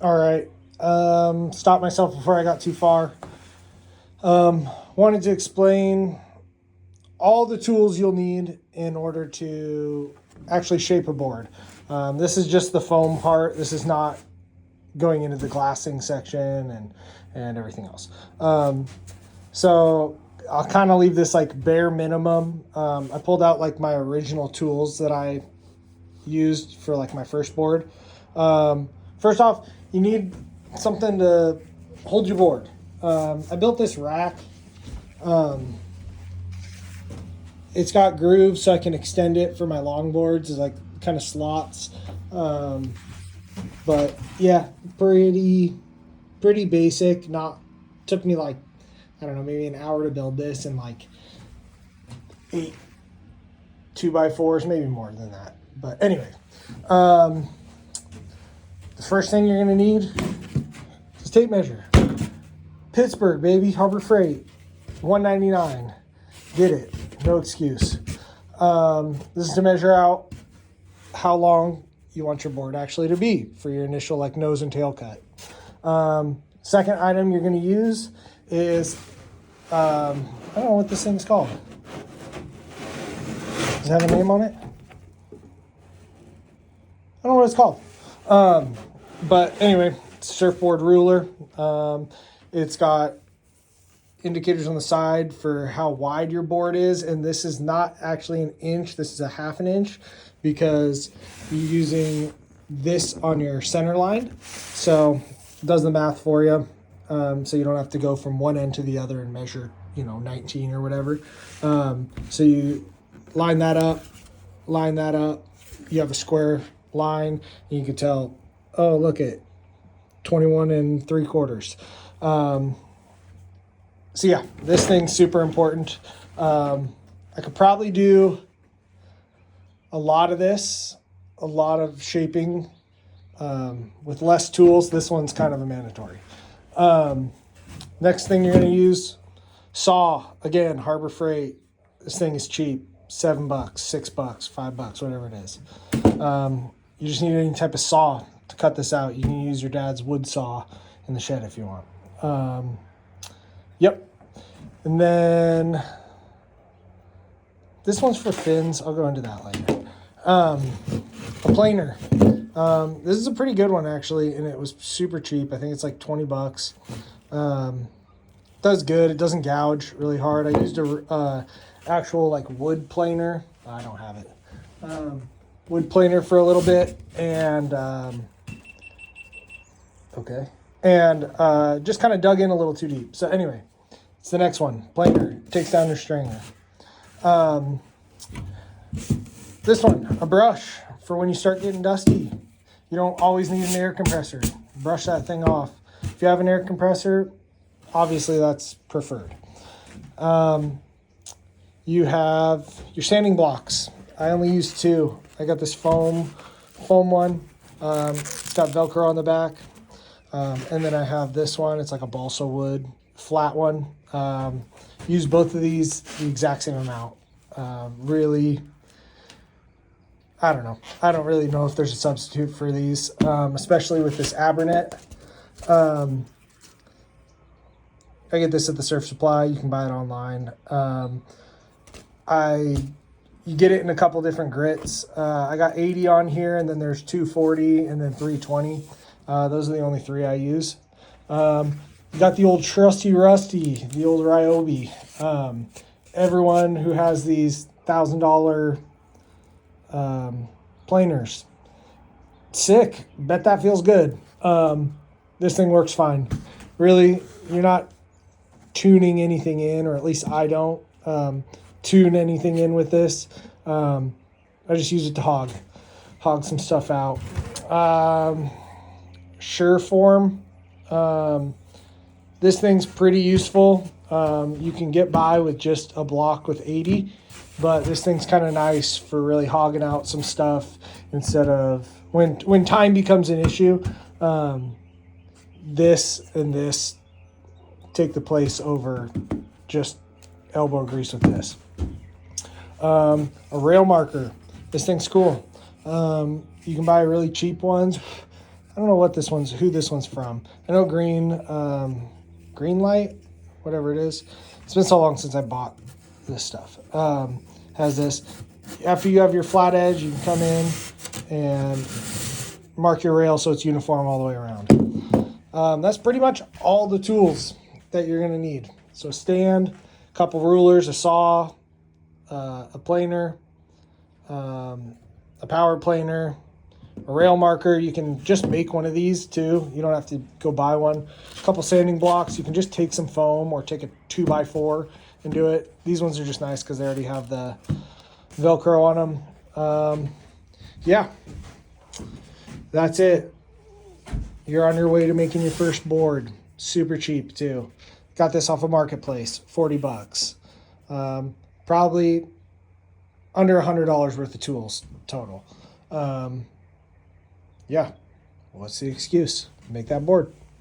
All right. Stop myself before I got too far. Wanted to explain all the tools you'll need in order to actually shape a board. This is just the foam part. This is not going into the glassing section and everything else. So I'll kind of leave this like bare minimum. I pulled out like my original tools that I used for like my first board. First off, you need something to hold your board. I built this rack. It's got grooves so I can extend it for my longboards. It's like kind of slots. But yeah, pretty basic. Took me like, I don't know, maybe an hour to build this, and like 8 2x4s, maybe more than that. But anyway, the first thing you're gonna need is tape measure. Pittsburgh, baby, Harbor Freight, $1.99. Get it, no excuse. This is to measure out how long you want your board actually to be for your initial like nose and tail cut. Second item you're gonna use is, I don't know what this thing's called. Does it have a name on it? I don't know what it's called. But anyway, it's a surfboard ruler. It's got indicators on the side for how wide your board is, and this is not actually an inch, this is a half an inch, because you're using this on your center line. So it does the math for you. So you don't have to go from one end to the other and measure, 19 or whatever. So you line that up, you have a square line, and you can tell, oh, look at 21 3/4. So yeah, this thing's super important. I could probably do a lot of shaping with less tools. This one's kind of a mandatory. Next thing you're going to use, saw. Again, Harbor Freight. This thing is cheap. $7, $6, $5, whatever it is. You just need any type of saw to cut this out. You can use your dad's wood saw in the shed if you want. Yep. And then this one's for fins. I'll go into that later. A planer. This is a pretty good one actually, and it was super cheap. I think it's like $20. Does good. It doesn't gouge really hard. I used a actual like wood planer. I don't have it. Wood planer for a little bit, and just kind of dug in a little too deep. So anyway, it's the next one. Planer takes down your stringer. This one, a brush for when you start getting dusty. You don't always need an air compressor. Brush that thing off. If you have an air compressor, obviously that's preferred. You have your sanding blocks. I only use 2. I got this foam one. It's got Velcro on the back. And then I have this one. It's like a balsa wood flat one. Use both of these the exact same amount. Really, I don't know. I don't really know if there's a substitute for these, especially with this Abernet. I get this at the Surf Supply. You can buy it online. You get it in a couple different grits. I got 80 on here, and then there's 240 and then 320. Those are the only 3 I use. You got the old trusty rusty, the old Ryobi. Everyone who has these $1,000 planers, sick. Bet that feels good. This thing works fine. Really, you're not tuning anything in, or at least I don't tune anything in with this. I just use it to hog some stuff out. Sureform. This thing's pretty useful. You can get by with just a block with 80, but this thing's kind of nice for really hogging out some stuff instead of when time becomes an issue. This and this take the place over just elbow grease with this. A rail marker. This thing's cool. You can buy really cheap ones. I don't know what who this one's from. I know Green Light, whatever it is. It's been so long since I bought this stuff. Has this. After you have your flat edge, you can come in and mark your rail so it's uniform all the way around. That's pretty much all the tools that you're going to need. So a stand, a couple rulers, a saw, a planer, a power planer, a rail marker. You can just make one of these too. You don't have to go buy one. A couple sanding blocks. You can just take some foam or take a 2x4 and do it. These ones are just nice because they already have the Velcro on them. Yeah, that's it. You're on your way to making your first board. Super cheap too. Got this off a marketplace, $40. Probably under $100 worth of tools total. Yeah, what's the excuse? Make that board.